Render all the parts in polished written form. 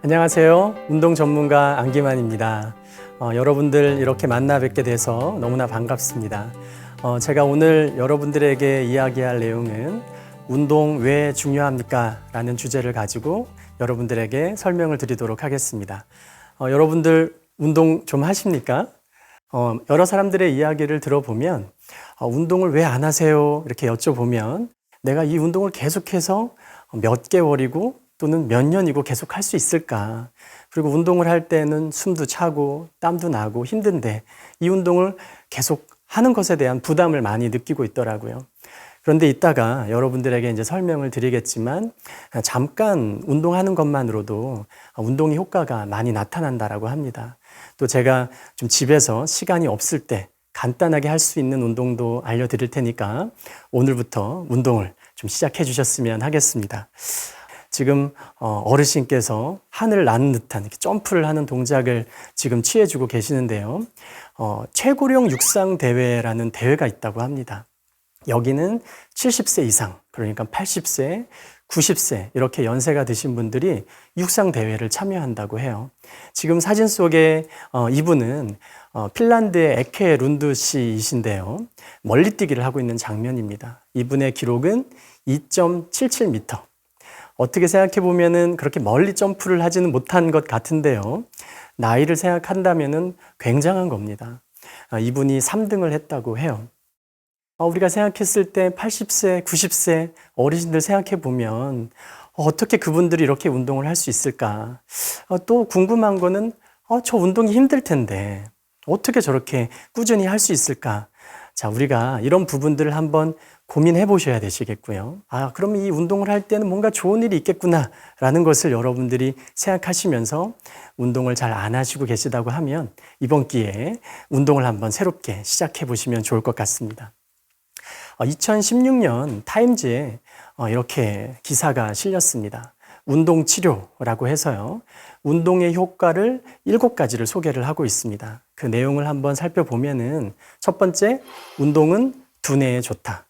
안녕하세요. 운동 전문가 안기만입니다. 여러분들 이렇게 만나 뵙게 돼서 너무나 반갑습니다. 제가 오늘 여러분들에게 이야기할 내용은 운동 왜 중요합니까? 라는 주제를 가지고 여러분들에게 설명을 드리도록 하겠습니다. 여러분들 운동 좀 하십니까? 여러 사람들의 이야기를 들어보면 운동을 왜 안 하세요? 이렇게 여쭤보면 내가 이 운동을 계속해서 몇 개월이고 또는 몇 년이고 계속 할 수 있을까? 그리고 운동을 할 때는 숨도 차고 땀도 나고 힘든데 이 운동을 계속 하는 것에 대한 부담을 많이 느끼고 있더라고요. 그런데 이따가 여러분들에게 이제 설명을 드리겠지만 잠깐 운동하는 것만으로도 운동의 효과가 많이 나타난다라고 합니다. 또 제가 좀 집에서 시간이 없을 때 간단하게 할 수 있는 운동도 알려드릴 테니까 오늘부터 운동을 좀 시작해 주셨으면 하겠습니다. 지금 어르신께서 하늘을 나는 듯한 이렇게 점프를 하는 동작을 지금 취해주고 계시는데요. 최고령 육상 대회라는 대회가 있다고 합니다. 여기는 70세 이상, 그러니까 80세, 90세 이렇게 연세가 드신 분들이 육상 대회를 참여한다고 해요. 지금 사진 속에 이분은 핀란드의 에케 룬드 씨이신데요. 멀리뛰기를 하고 있는 장면입니다. 이분의 기록은 2.77m. 어떻게 생각해 보면은 그렇게 멀리 점프를 하지는 못한 것 같은데요. 나이를 생각한다면은 굉장한 겁니다. 이분이 3등을 했다고 해요. 우리가 생각했을 때 80세, 90세 어르신들 생각해 보면 어떻게 그분들이 이렇게 운동을 할 수 있을까? 또 궁금한 거는 저 운동이 힘들 텐데 어떻게 저렇게 꾸준히 할 수 있을까? 자, 우리가 이런 부분들을 한번 고민해 보셔야 되시겠고요. 그럼 이 운동을 할 때는 뭔가 좋은 일이 있겠구나라는 것을 여러분들이 생각하시면서 운동을 잘 안 하시고 계시다고 하면 이번 기회에 운동을 한번 새롭게 시작해 보시면 좋을 것 같습니다. 2016년 타임즈에 이렇게 기사가 실렸습니다. 운동 치료라고 해서요. 운동의 효과를 7가지를 소개를 하고 있습니다. 그 내용을 한번 살펴보면은 첫 번째, 운동은 두뇌에 좋다.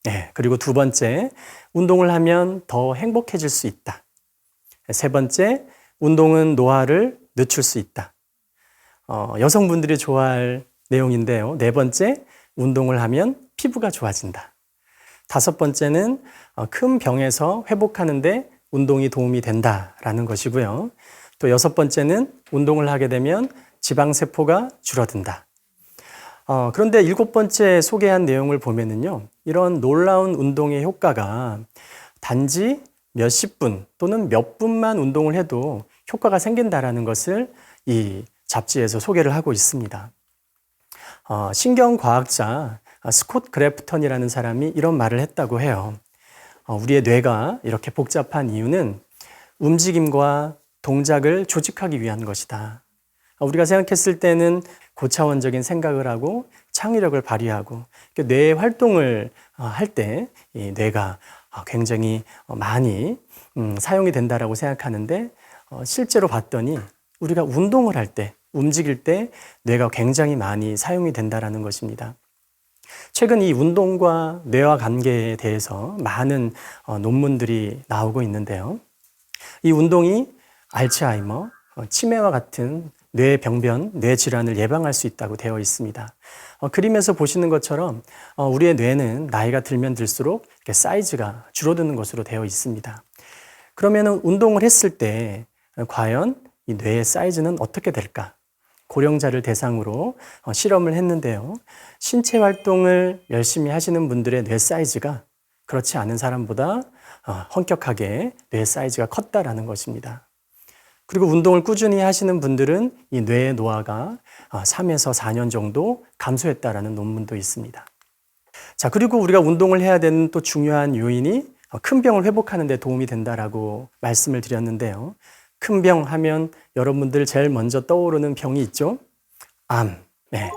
네, 그리고 두 번째, 운동을 하면 더 행복해질 수 있다. 세 번째, 운동은 노화를 늦출 수 있다. 여성분들이 좋아할 내용인데요. 네 번째, 운동을 하면 피부가 좋아진다. 다섯 번째는 큰 병에서 회복하는데 운동이 도움이 된다라는 것이고요. 또 여섯 번째는 운동을 하게 되면 지방세포가 줄어든다. 그런데 7번째 소개한 내용을 보면은요, 이런 놀라운 운동의 효과가 단지 몇십 분 또는 몇 분만 운동을 해도 효과가 생긴다라는 것을 이 잡지에서 소개를 하고 있습니다. 신경과학자 스콧 그래프턴이라는 사람이 이런 말을 했다고 해요. 우리의 뇌가 이렇게 복잡한 이유는 움직임과 동작을 조직하기 위한 것이다. 우리가 생각했을 때는 고차원적인 생각을 하고 창의력을 발휘하고 뇌의 활동을 할 때 이 뇌가 굉장히 많이 사용이 된다라고 생각하는데 실제로 봤더니 우리가 운동을 할 때, 움직일 때 뇌가 굉장히 많이 사용이 된다라는 것입니다. 최근 이 운동과 뇌와 관계에 대해서 많은 논문들이 나오고 있는데요. 이 운동이 알츠하이머, 치매와 같은 뇌병변, 뇌질환을 예방할 수 있다고 되어 있습니다. 그림에서 보시는 것처럼 우리의 뇌는 나이가 들면 들수록 이렇게 사이즈가 줄어드는 것으로 되어 있습니다. 그러면 운동을 했을 때 과연 이 뇌의 사이즈는 어떻게 될까? 고령자를 대상으로 실험을 했는데요. 신체 활동을 열심히 하시는 분들의 뇌 사이즈가 그렇지 않은 사람보다 엄격하게 뇌 사이즈가 컸다라는 것입니다. 그리고 운동을 꾸준히 하시는 분들은 이 뇌의 노화가 3에서 4년 정도 감소했다라는 논문도 있습니다. 자, 그리고 우리가 운동을 해야 되는 또 중요한 요인이 큰 병을 회복하는 데 도움이 된다라고 말씀을 드렸는데요. 큰 병 하면 여러분들 제일 먼저 떠오르는 병이 있죠? 암. 네.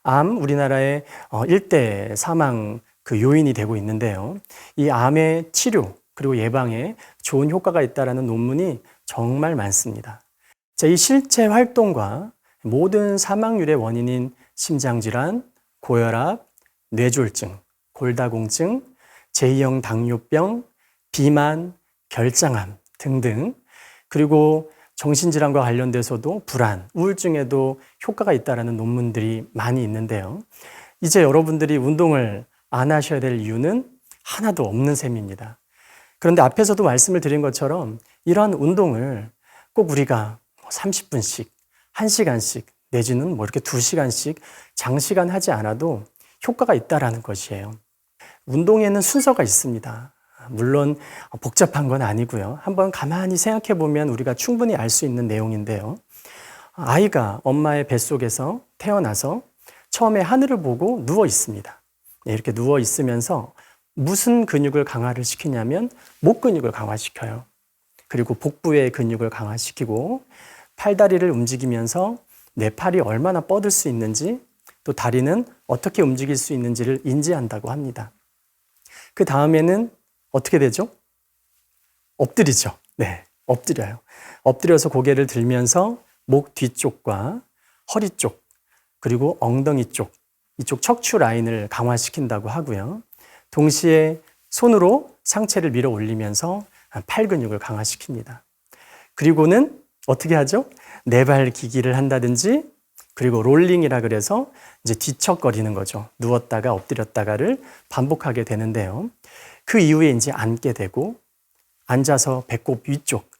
암, 우리나라의 1대 사망 그 요인이 되고 있는데요. 이 암의 치료 그리고 예방에 좋은 효과가 있다라는 논문이 정말 많습니다. 자, 이 실체 활동과 모든 사망률의 원인인 심장질환, 고혈압, 뇌졸중, 골다공증, 제2형 당뇨병, 비만, 결장암 등등, 그리고 정신질환과 관련돼서도 불안, 우울증에도 효과가 있다는 논문들이 많이 있는데요. 이제 여러분들이 운동을 안 하셔야 될 이유는 하나도 없는 셈입니다. 그런데 앞에서도 말씀을 드린 것처럼 이러한 운동을 꼭 우리가 30분씩, 1시간씩 내지는 이렇게 2시간씩 장시간 하지 않아도 효과가 있다는 것이에요. 운동에는 순서가 있습니다. 물론 복잡한 건 아니고요. 한번 가만히 생각해 보면 우리가 충분히 알 수 있는 내용인데요. 아이가 엄마의 뱃속에서 태어나서 처음에 하늘을 보고 누워 있습니다. 이렇게 누워 있으면서 무슨 근육을 강화를 시키냐면 목 근육을 강화시켜요. 그리고 복부의 근육을 강화시키고 팔다리를 움직이면서 내 팔이 얼마나 뻗을 수 있는지 또 다리는 어떻게 움직일 수 있는지를 인지한다고 합니다. 그 다음에는 어떻게 되죠? 엎드리죠. 네, 엎드려요. 엎드려서 고개를 들면서 목 뒤쪽과 허리 쪽 그리고 엉덩이 쪽 이쪽 척추 라인을 강화시킨다고 하고요. 동시에 손으로 상체를 밀어 올리면서 팔 근육을 강화시킵니다. 그리고는 어떻게 하죠? 네발 기기를 한다든지 그리고 롤링이라 그래서 이제 뒤척거리는 거죠. 누웠다가 엎드렸다가를 반복하게 되는데요. 그 이후에 이제 앉게 되고 앉아서 배꼽 위쪽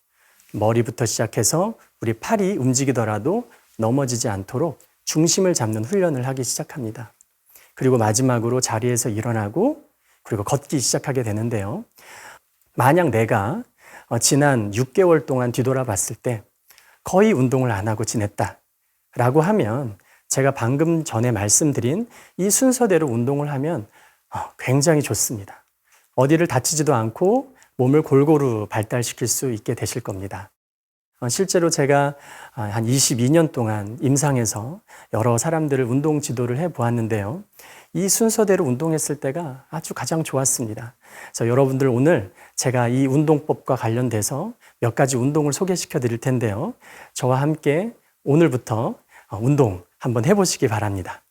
머리부터 시작해서 우리 팔이 움직이더라도 넘어지지 않도록 중심을 잡는 훈련을 하기 시작합니다. 그리고 마지막으로 자리에서 일어나고 그리고 걷기 시작하게 되는데요. 만약 내가 지난 6개월 동안 뒤돌아봤을 때 거의 운동을 안 하고 지냈다라고 하면 제가 방금 전에 말씀드린 이 순서대로 운동을 하면 굉장히 좋습니다. 어디를 다치지도 않고 몸을 골고루 발달시킬 수 있게 되실 겁니다. 실제로 제가 한 22년 동안 임상에서 여러 사람들을 운동 지도를 해보았는데요. 이 순서대로 운동했을 때가 아주 가장 좋았습니다. 그래서 여러분들 오늘 제가 이 운동법과 관련돼서 몇 가지 운동을 소개시켜 드릴 텐데요. 저와 함께 오늘부터 운동 한번 해보시기 바랍니다.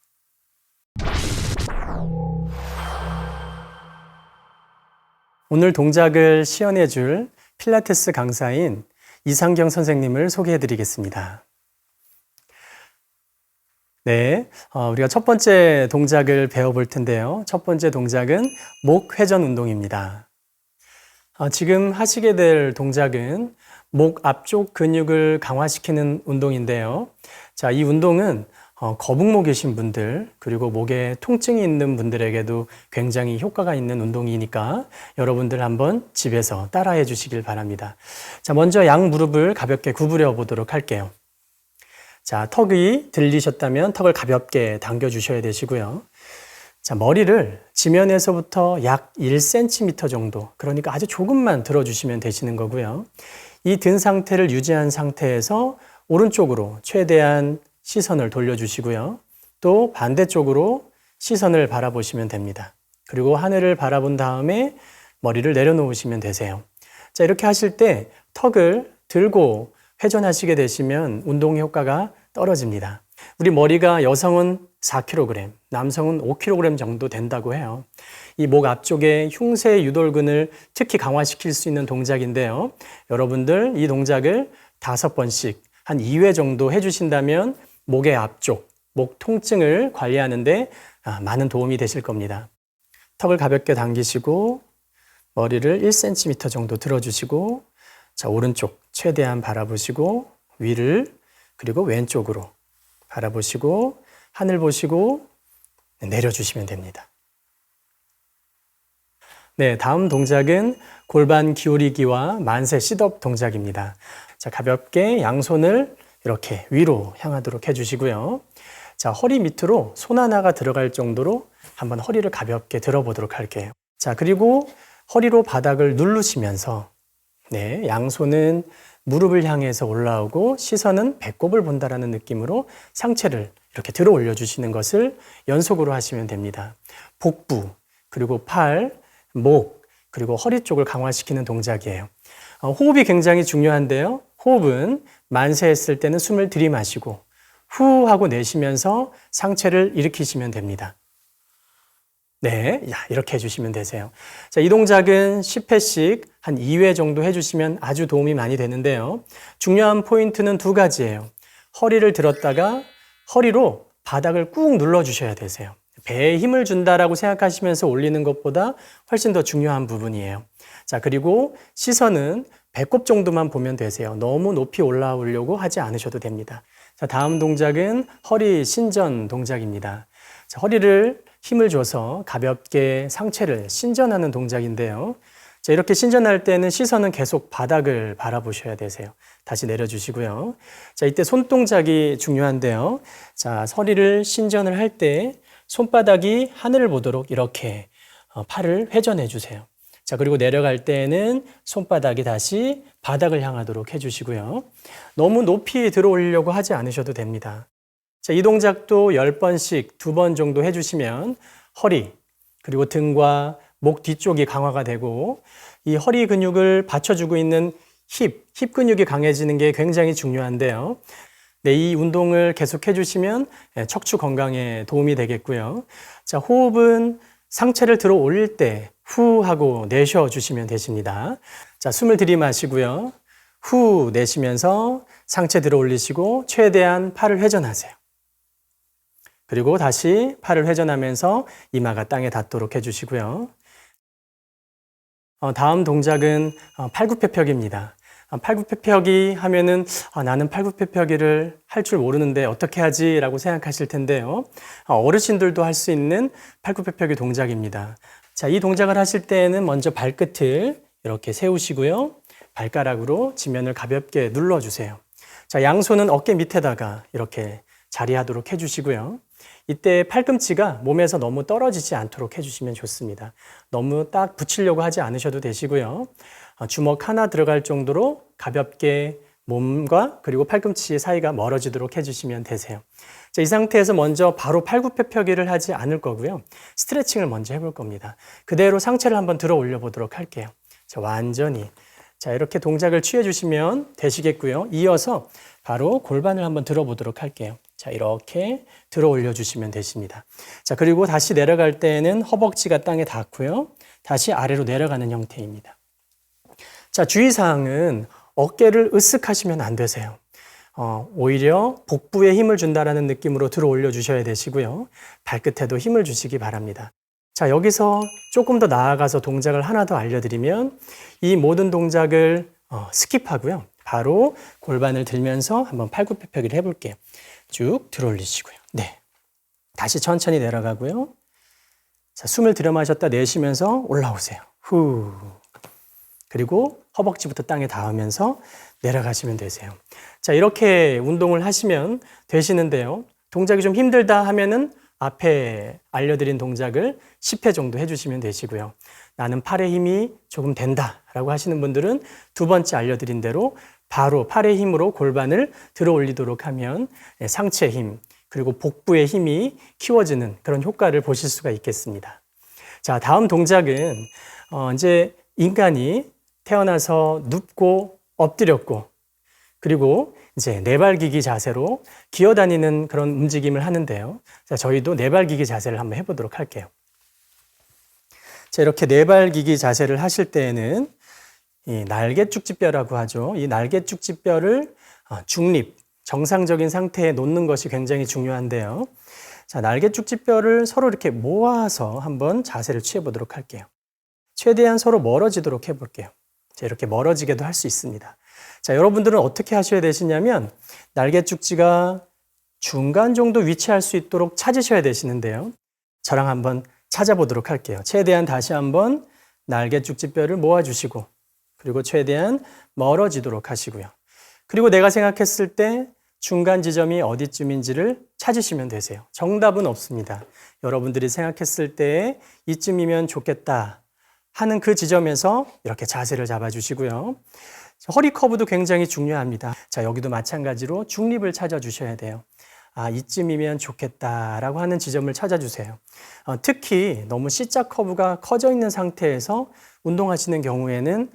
오늘 동작을 시연해 줄 필라테스 강사인 이상경 선생님을 소개해 드리겠습니다. 네, 우리가 첫 번째 동작을 배워볼 텐데요. 첫 번째 동작은 목 회전 운동입니다. 지금 하시게 될 동작은 목 앞쪽 근육을 강화시키는 운동인데요. 자, 이 운동은 거북목이신 분들 그리고 목에 통증이 있는 분들에게도 굉장히 효과가 있는 운동이니까 여러분들 한번 집에서 따라해 주시길 바랍니다. 자, 먼저 양 무릎을 가볍게 구부려 보도록 할게요. 자, 턱이 들리셨다면 턱을 가볍게 당겨 주셔야 되시고요. 자, 머리를 지면에서부터 약 1cm 정도, 그러니까 아주 조금만 들어주시면 되시는 거고요. 이 든 상태를 유지한 상태에서 오른쪽으로 최대한 시선을 돌려주시고요. 또 반대쪽으로 시선을 바라보시면 됩니다. 그리고 하늘을 바라본 다음에 머리를 내려놓으시면 되세요. 자, 이렇게 하실 때 턱을 들고 회전하시게 되시면 운동 효과가 떨어집니다. 우리 머리가 여성은 4kg, 남성은 5kg 정도 된다고 해요. 이 목 앞쪽에 흉쇄 유돌근을 특히 강화시킬 수 있는 동작인데요. 여러분들 이 동작을 5번씩 한 2회 정도 해주신다면 목의 앞쪽, 목 통증을 관리하는데 많은 도움이 되실 겁니다. 턱을 가볍게 당기시고 머리를 1cm 정도 들어주시고 자, 오른쪽 최대한 바라보시고 위를 그리고 왼쪽으로 바라보시고 하늘 보시고 내려주시면 됩니다. 네, 다음 동작은 골반 기울이기와 만세 싯업 동작입니다. 자, 가볍게 양손을 이렇게 위로 향하도록 해주시고요. 자, 허리 밑으로 손 하나가 들어갈 정도로 한번 허리를 가볍게 들어보도록 할게요. 자, 그리고 허리로 바닥을 누르시면서 네, 양손은 무릎을 향해서 올라오고 시선은 배꼽을 본다라는 느낌으로 상체를 이렇게 들어 올려주시는 것을 연속으로 하시면 됩니다. 복부, 그리고 팔, 목, 그리고 허리 쪽을 강화시키는 동작이에요. 호흡이 굉장히 중요한데요. 호흡은 만세했을 때는 숨을 들이마시고 후 하고 내쉬면서 상체를 일으키시면 됩니다. 네, 야, 이렇게 해주시면 되세요. 자, 이 동작은 10회씩 한 2회 정도 해주시면 아주 도움이 많이 되는데요. 중요한 포인트는 두 가지예요. 허리를 들었다가 허리로 바닥을 꾹 눌러주셔야 되세요. 배에 힘을 준다라고 생각하시면서 올리는 것보다 훨씬 더 중요한 부분이에요. 자, 그리고 시선은 배꼽 정도만 보면 되세요. 너무 높이 올라오려고 하지 않으셔도 됩니다. 자, 다음 동작은 허리 신전 동작입니다. 자, 허리를 힘을 줘서 가볍게 상체를 신전하는 동작인데요. 자, 이렇게 신전할 때는 시선은 계속 바닥을 바라보셔야 되세요. 다시 내려주시고요. 자, 이때 손동작이 중요한데요. 자, 허리를 신전을 할 때 손바닥이 하늘을 보도록 이렇게 팔을 회전해 주세요. 자, 그리고 내려갈 때는 손바닥이 다시 바닥을 향하도록 해주시고요. 너무 높이 들어올리려고 하지 않으셔도 됩니다. 자, 이 동작도 10번씩 2번 정도 해주시면 허리, 그리고 등과 목 뒤쪽이 강화가 되고 이 허리 근육을 받쳐주고 있는 힙 근육이 강해지는 게 굉장히 중요한데요. 네, 이 운동을 계속 해주시면 척추 건강에 도움이 되겠고요. 자, 호흡은 상체를 들어 올릴 때 후 하고 내쉬어주시면 되십니다. 자, 숨을 들이마시고요. 후 내쉬면서 상체 들어 올리시고 최대한 팔을 회전하세요. 그리고 다시 팔을 회전하면서 이마가 땅에 닿도록 해주시고요. 다음 동작은 팔굽혀펴기입니다. 팔굽혀펴기 하면은 나는 팔굽혀펴기를 할 줄 모르는데 어떻게 하지? 라고 생각하실 텐데요. 어르신들도 할 수 있는 팔굽혀펴기 동작입니다. 자, 이 동작을 하실 때는 먼저 발끝을 이렇게 세우시고요. 발가락으로 지면을 가볍게 눌러주세요. 자, 양손은 어깨 밑에다가 이렇게 자리하도록 해주시고요. 이때 팔꿈치가 몸에서 너무 떨어지지 않도록 해주시면 좋습니다. 너무 딱 붙이려고 하지 않으셔도 되시고요. 주먹 하나 들어갈 정도로 가볍게 몸과 그리고 팔꿈치 사이가 멀어지도록 해주시면 되세요. 자, 이 상태에서 먼저 바로 팔굽혀펴기를 하지 않을 거고요. 스트레칭을 먼저 해볼 겁니다. 그대로 상체를 한번 들어 올려 보도록 할게요. 자, 완전히. 자, 이렇게 동작을 취해 주시면 되시겠고요. 이어서 바로 골반을 한번 들어 보도록 할게요. 자, 이렇게 들어 올려 주시면 되십니다. 자, 그리고 다시 내려갈 때는 허벅지가 땅에 닿고요. 다시 아래로 내려가는 형태입니다. 자, 주의사항은 어깨를 으쓱하시면 안 되세요. 오히려 복부에 힘을 준다라는 느낌으로 들어 올려 주셔야 되시고요. 발끝에도 힘을 주시기 바랍니다. 자, 여기서 조금 더 나아가서 동작을 하나 더 알려드리면 이 모든 동작을 스킵하고요. 바로 골반을 들면서 한번 팔굽혀펴기를 해볼게요. 쭉 들어 올리시고요. 네. 다시 천천히 내려가고요. 자, 숨을 들여 마셨다 내쉬면서 올라오세요. 후. 그리고 허벅지부터 땅에 닿으면서 내려가시면 되세요. 자, 이렇게 운동을 하시면 되시는데요. 동작이 좀 힘들다 하면은 앞에 알려드린 동작을 10회 정도 해주시면 되시고요. 나는 팔의 힘이 조금 된다라고 하시는 분들은 두 번째 알려드린 대로 바로 팔의 힘으로 골반을 들어 올리도록 하면 상체 힘 그리고 복부의 힘이 키워지는 그런 효과를 보실 수가 있겠습니다. 자, 다음 동작은 이제 인간이 태어나서 눕고 엎드렸고 그리고 이제 네발기기 자세로 기어다니는 그런 움직임을 하는데요. 자, 저희도 네발기기 자세를 한번 해보도록 할게요. 자, 이렇게 네발기기 자세를 하실 때에는 이 날개축지뼈라고 하죠. 이 날개축지뼈를 중립, 정상적인 상태에 놓는 것이 굉장히 중요한데요. 자, 날개축지뼈를 서로 이렇게 모아서 한번 자세를 취해 보도록 할게요. 최대한 서로 멀어지도록 해볼게요. 자, 이렇게 멀어지게도 할 수 있습니다. 자, 여러분들은 어떻게 하셔야 되시냐면 날개축지가 중간 정도 위치할 수 있도록 찾으셔야 되시는데요. 저랑 한번 찾아보도록 할게요. 최대한 다시 한번 날개축지뼈를 모아주시고 그리고 최대한 멀어지도록 하시고요. 그리고 내가 생각했을 때 중간 지점이 어디쯤인지를 찾으시면 되세요. 정답은 없습니다. 여러분들이 생각했을 때 이쯤이면 좋겠다 하는 그 지점에서 이렇게 자세를 잡아주시고요. 허리 커브도 굉장히 중요합니다. 자, 여기도 마찬가지로 중립을 찾아주셔야 돼요. 이쯤이면 좋겠다라고 하는 지점을 찾아주세요. 특히 너무 C자 커브가 커져 있는 상태에서 운동하시는 경우에는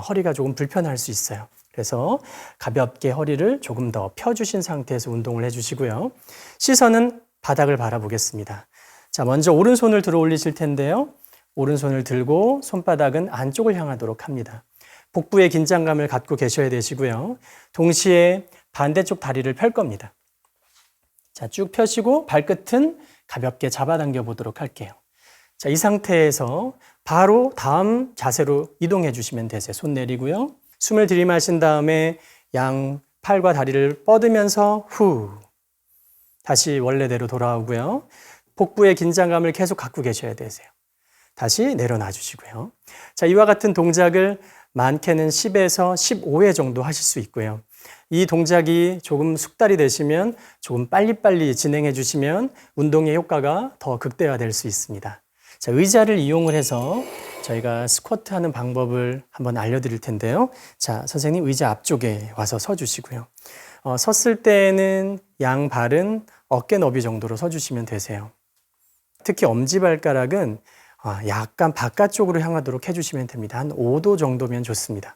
허리가 조금 불편할 수 있어요. 그래서 가볍게 허리를 조금 더 펴주신 상태에서 운동을 해주시고요. 시선은 바닥을 바라보겠습니다. 자, 먼저 오른손을 들어 올리실 텐데요. 오른손을 들고 손바닥은 안쪽을 향하도록 합니다. 복부에 긴장감을 갖고 계셔야 되시고요. 동시에 반대쪽 다리를 펼 겁니다. 자, 쭉 펴시고 발끝은 가볍게 잡아당겨 보도록 할게요. 자, 이 상태에서 바로 다음 자세로 이동해 주시면 되세요. 손 내리고요. 숨을 들이마신 다음에 양 팔과 다리를 뻗으면서 후. 다시 원래대로 돌아오고요. 복부의 긴장감을 계속 갖고 계셔야 되세요. 다시 내려놔 주시고요. 자, 이와 같은 동작을 많게는 10에서 15회 정도 하실 수 있고요. 이 동작이 조금 숙달이 되시면 조금 빨리빨리 진행해 주시면 운동의 효과가 더 극대화될 수 있습니다. 자, 의자를 이용을 해서 저희가 스쿼트 하는 방법을 한번 알려드릴 텐데요. 자, 선생님 의자 앞쪽에 와서 서 주시고요. 섰을 때에는 양 발은 어깨 너비 정도로 서 주시면 되세요. 특히 엄지발가락은 약간 바깥쪽으로 향하도록 해주시면 됩니다. 한 5도 정도면 좋습니다.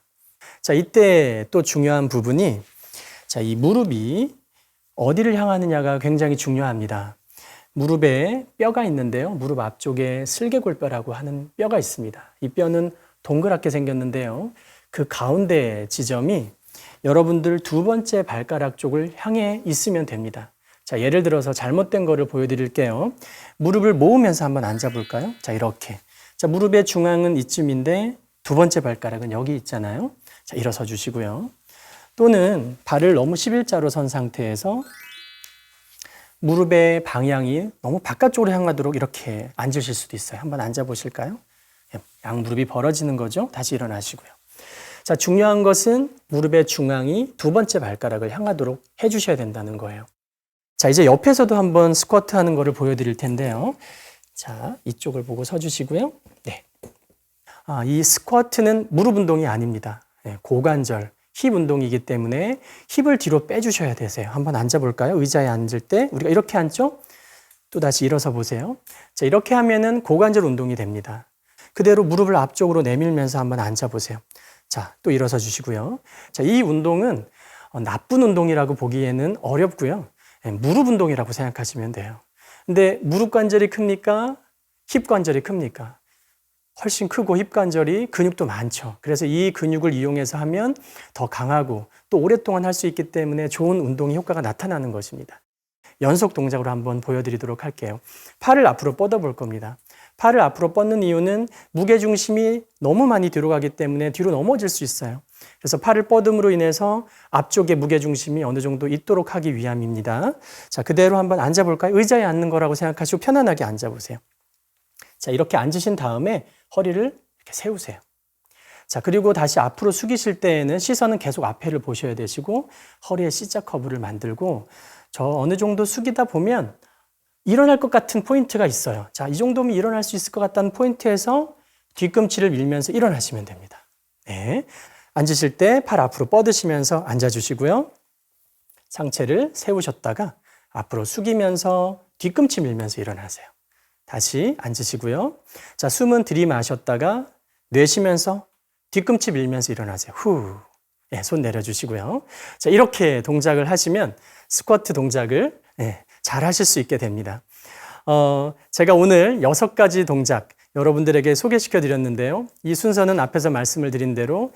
자, 이때 또 중요한 부분이 자, 이 무릎이 어디를 향하느냐가 굉장히 중요합니다. 무릎에 뼈가 있는데요. 무릎 앞쪽에 슬개골뼈라고 하는 뼈가 있습니다. 이 뼈는 동그랗게 생겼는데요. 그 가운데 지점이 여러분들 두 번째 발가락 쪽을 향해 있으면 됩니다. 자, 예를 들어서 잘못된 거를 보여드릴게요. 무릎을 모으면서 한번 앉아볼까요? 자, 이렇게. 자, 무릎의 중앙은 이쯤인데 두 번째 발가락은 여기 있잖아요. 자, 일어서 주시고요. 또는 발을 너무 11자로 선 상태에서 무릎의 방향이 너무 바깥쪽으로 향하도록 이렇게 앉으실 수도 있어요. 한번 앉아보실까요? 양 무릎이 벌어지는 거죠. 다시 일어나시고요. 자, 중요한 것은 무릎의 중앙이 두 번째 발가락을 향하도록 해주셔야 된다는 거예요. 자, 이제 옆에서도 한번 스쿼트 하는 거를 보여드릴 텐데요. 자, 이쪽을 보고 서주시고요. 네. 이 스쿼트는 무릎 운동이 아닙니다. 네, 고관절, 힙 운동이기 때문에 힙을 뒤로 빼주셔야 되세요. 한번 앉아볼까요? 의자에 앉을 때 우리가 이렇게 앉죠? 또 다시 일어서 보세요. 자, 이렇게 하면은 고관절 운동이 됩니다. 그대로 무릎을 앞쪽으로 내밀면서 한번 앉아보세요. 자, 또 일어서 주시고요. 자, 이 운동은 나쁜 운동이라고 보기에는 어렵고요. 무릎 운동이라고 생각하시면 돼요. 근데 무릎 관절이 큽니까? 힙 관절이 큽니까? 훨씬 크고 힙 관절이 근육도 많죠. 그래서 이 근육을 이용해서 하면 더 강하고 또 오랫동안 할 수 있기 때문에 좋은 운동의 효과가 나타나는 것입니다. 연속 동작으로 한번 보여드리도록 할게요. 팔을 앞으로 뻗어볼 겁니다. 팔을 앞으로 뻗는 이유는 무게중심이 너무 많이 뒤로 가기 때문에 뒤로 넘어질 수 있어요. 그래서 팔을 뻗음으로 인해서 앞쪽에 무게중심이 어느 정도 있도록 하기 위함입니다. 자, 그대로 한번 앉아볼까요? 의자에 앉는 거라고 생각하시고 편안하게 앉아보세요. 자, 이렇게 앉으신 다음에 허리를 이렇게 세우세요. 자, 그리고 다시 앞으로 숙이실 때에는 시선은 계속 앞에를 보셔야 되시고 허리에 C자 커브를 만들고 저 어느 정도 숙이다 보면 일어날 것 같은 포인트가 있어요. 자, 이 정도면 일어날 수 있을 것 같다는 포인트에서 뒤꿈치를 밀면서 일어나시면 됩니다. 네. 앉으실 때 팔 앞으로 뻗으시면서 앉아주시고요. 상체를 세우셨다가 앞으로 숙이면서 뒤꿈치 밀면서 일어나세요. 다시 앉으시고요. 자, 숨은 들이마셨다가 내쉬면서 뒤꿈치 밀면서 일어나세요. 후. 네, 손 내려주시고요. 자, 이렇게 동작을 하시면 스쿼트 동작을 잘 하실 수 있게 됩니다. 제가 오늘 6가지 동작 여러분들에게 소개시켜 드렸는데요. 이 순서는 앞에서 말씀을 드린 대로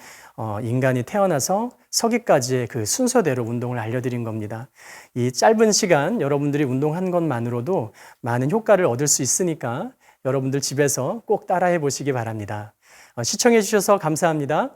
인간이 태어나서 서기까지의 그 순서대로 운동을 알려드린 겁니다. 이 짧은 시간 여러분들이 운동한 것만으로도 많은 효과를 얻을 수 있으니까 여러분들 집에서 꼭 따라해 보시기 바랍니다. 시청해 주셔서 감사합니다.